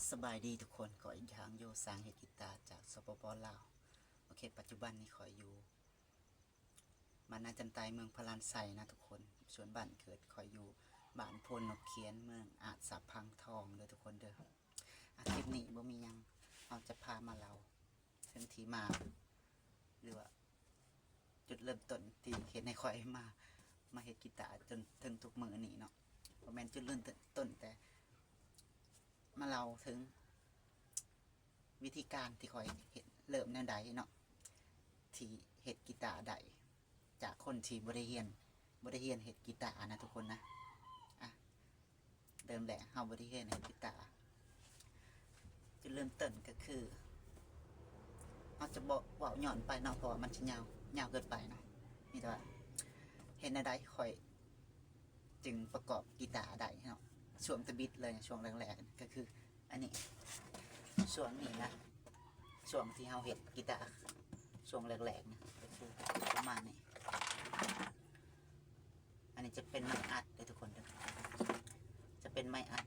สบายดีทุกคนขออีกทางโยสร้างเฮดกีตาร์จากสปปลาวโอเคปัจจุบันนี้ขออยู่บ้านนาจันไตเมืองพลานไซนะทุกคนส่วนบ้านเกิดขออยู่บ้านพลนกเขียนเมืองอาจสับพังทองเลยทุกคนเด้อคลิปนี้บ่มียังเอาจะพามาเราถึงที่มาหรือว่าจุดเริ่มต้นที่เห็นในคอยมาเฮ็ดกีตาร์จนถึงทุกมือนี้เนาะบ่แม่นจุดเริ่มต้นแต่มาเราถึงวิธีการที่คอยเห็ดเริ่มแนวใดเนาะที่เห็ดกีตาร์ใดจากคนที่บริเฮียนเห็ดกีตาร์นะทุกคนนะอ่ะเริ่มแรกเฮาบริเฮียนเห็ดกีตาร์จุดเริ่มต้นก็คือเราจะบอกว่าหย่อนไปเนาะเพราะว่ามันจะยาวเกินไปเนาะนี่แต่ว่าเห็นแนวใดคอยจึงประกอบกีตาร์ได้เนาะช่วงตะบิดเลยช่วงแรกๆก็คืออันนี้ช่วงนี้นะช่วงที่เฮาเห็ดกีตาร์ช่วงแรกๆนะก็คือประมาณนี้อันนี้จะเป็นไม้อัดเลยทุกคนจะเป็นไม้อัด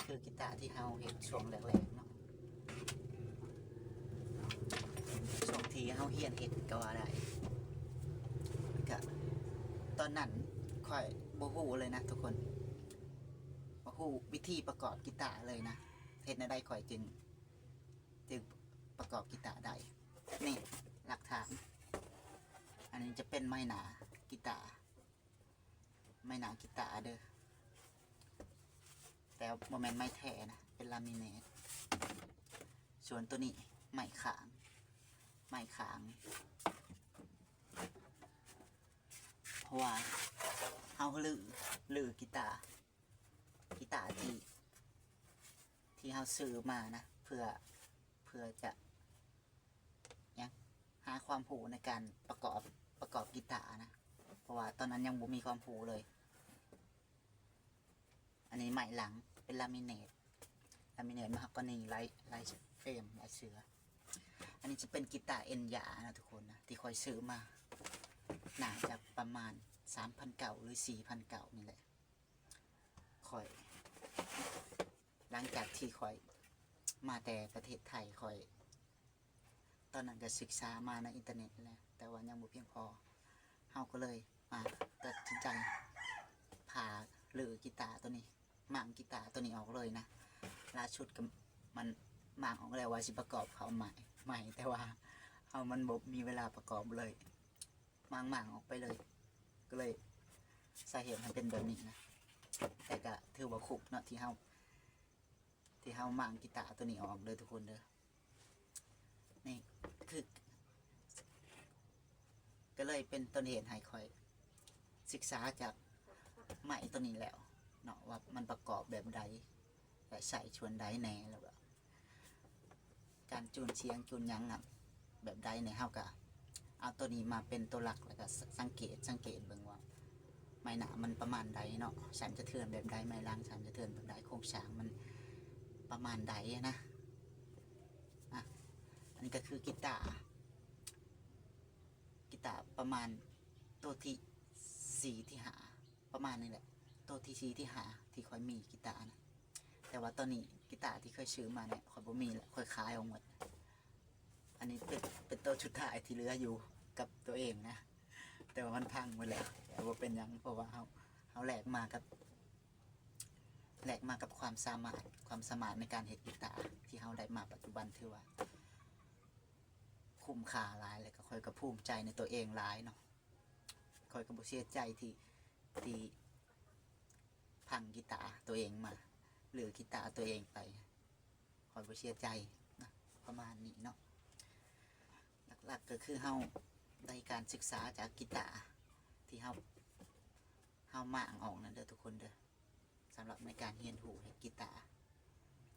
คือกีตาร์ที่เฮาเห็ดช่วงแรกๆเนาะช่วงที่เฮาเฮียนเห็ดก็ว่าได้ก็ตอนนั้นค่อยบ่ฮู้เลยนะทุกคนบ่ฮู้วิธีประกอบกีตาร์เลยนะเฮ็ดในได้ค่อยจึงประกอบกีตาร์ได้นี่หลักฐานอันนี้จะเป็นไม้หนากีตาร์เด้อแต่โมเมนต์ไม้แท้นะเป็นลามิเนตส่วนตัวนี้ไม้ขางเพราะว่าเฮาลือกีตาร์ที่เฮาซื้อมานะเพื่อจะยังหาความรู้ในการประกอบกีตาร์นะเพราะว่าตอนนั้นยังบ่มีความรู้เลย อันนี้ใหม่หลังเป็นลามิเนตมหากรณีไลท์เฟรมลายเสืออันนี้จะเป็นกีตาร์เอ็นยานะทุกคนนะที่คอยซื้อมาน่าจะประมาณ 3,900 หรือ 4,900 นี่แหละคอยหลังจากที่คอยมาแต่ประเทศไทยคอยตอนนั้นก็ศึกษามาในอินเทอร์เน็ตแล้วแต่ว่ายังบ่เพียงพอเฮาก็เลยมาตัดสินใจผ่าหรือกีตาร์ตัวนี้หมางกีตาร์ตัวนี้ออกเลยนะล่าสุดก็มันหมางออกแล้วว่าสิประกอบเขาใหม่แต่ว่าเอามันบบมีเวลาประกอบเลยหมางออกไปเลยก็เลยสาเหตุมันเป็นแบบนี้นะแต่ก็ถือว่าคุ้มเนาะที่เฮาหมางกีตาร์ตัวนี้ออกเลยทุกคนเด้อนี่คือก็เลยเป็นต้นเหตุให้คอยศึกษาจากไม้ตัวนี้แล้วเนาะว่ามันประกอบแบบใดและใส่ชวนใดแน่แล้วก็การจูนเสียงจูนยังอ่ะแบบใดในเฮาก็เอาตัวนี้มาเป็นตัวหลักแล้วก็สังเกตเบิ่งว่าไม้หนามันประมาณใดเนาะฉันจะเทือนแบบใดไม้ล่างฉันจะเทือนแบบใดโครงสร้างมันประมาณใดนะอ่ะอันนี้ก็คือกีตาร์ประมาณตัวที่4ที่5ประมาณนี้แหละตัวที่4ที่5ที่ค่อยมีกีตาร์นะแต่ว่าตอนนี้กีตาร์ที่เคยซื้อมาเนี่ยค่อยบ่มีแล้วค่อยขายออกหมดอันนี้เป็นตัวชุดท้ายที่เหลืออยู่กับตัวเองนะแต่ว่ามันพังหมดแล้วแต่ว่าเป็นยังเพราะว่าเขาแหลกมากับความสามารถในการเฮ็ดกีตาร์ที่เขาได้มาปัจจุบันถือว่าคุ้มค่าหลายเลยก็ค่อยก็ภูมิใจในตัวเองหลายเนาะค่อยก็บ่เสียใจที่พังกีตาร์ตัวเองมาหรือกีตาร์ตัวเองไปคอยบ่เสียใจนะประมาณนี้เนาะหลักๆก็คือเฮาได้การศึกษาจากกีตาร์ที่เฮาหมางออกนั่นเด้อทุกคนเด้อสำหรับในการเรียนรู้เฮ็ดกีตาร์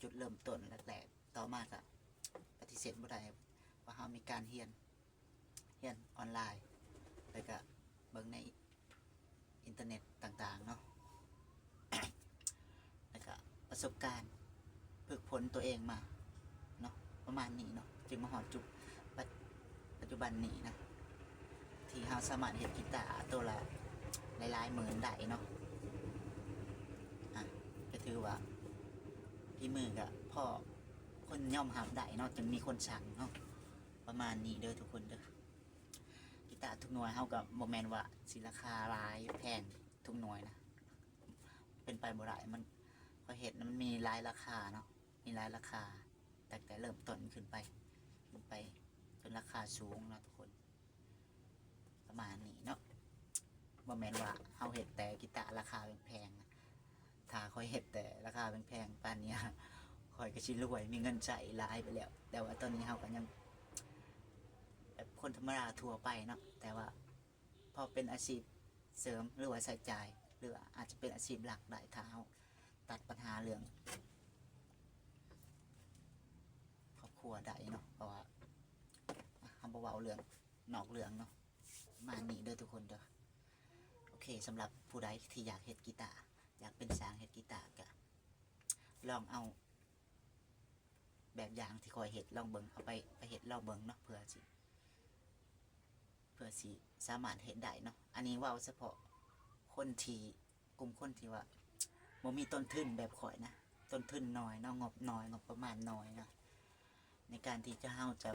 จุดเริ่มต้นแรกๆต่อมาก็ปฏิเสธบ่ได้ว่าเฮามีการเรียนออนไลน์แล้วก็เบิ่งในอินเทอร์เน็ตต่างๆเนาะแล้วก็ประสบการณ์ฝึกฝนตัวเองมาเนาะประมาณนี้เนาะจึงมาหอดจุดปัจจุบันนี้นะที่เราสามารถเห็นกีตาร์ตัวละหลายๆหมื่นได้เนาะก็ถือว่า พี่มือก็พ่อคนย่อมหับได้เนาะจึงมีคนสั่งเนาะประมาณนี้เด้อทุกคนเด้อกีตาร์ทุกหน่วยเฮากับโมแมนว่าสิราคาหลายแพงทุกหน่วยนะเป็นไปบ่ได้มันก็เห็นมันมีหลายราคาเนาะมีหลายราคาแต่เริ่มต้นขึ้นไปจนราคาสูงนะทุกคนประมาณนี้เนาะบ่แมนว่าเฮาเห็ดแต่กีตาร์ราคาแพงๆนะถ้าคอยเห็ดแต่ราคาแพงๆปานเนี้ยคอยก็สิรวยมีเงินใช้หลายไปแล้ว แต่ว่าตอนนี้เฮาก็ยังแบบคนธรรมดาทั่วไปเนาะแต่ว่าพอเป็นอาชีพเสริมหรือว่าใช้จ่ายหรืออาจจะเป็นอาชีพหลักได้ถ้าเฮาตัดปัญหาเรื่องครอบครัวได้เนาะเพราะว่าเฮาบ่เว้าเรื่องนอกเรื่องเนาะมานี่เด้อทุกคนเด้อโอเคสำหรับผู้ใดที่อยากเฮ็ดกีตาร์อยากเป็นสร้างเฮ็ดกีตาร์ก็ลองเอาแบบอย่างที่คอยเฮ็ดลองเบิ่งเอาไปเฮ็ดลองเบิ่งเนาะเพื่อสิสามารถเฮ็ดได้เนาะอันนี้เว้าเฉพาะคนที่กลุ่มคนที่ว่าบ่มีต้นทุนแบบข่อยนะต้นทุนน้อยเนาะงบน้อยงบประมาณน้อยนะในการที่จะเฮาจะ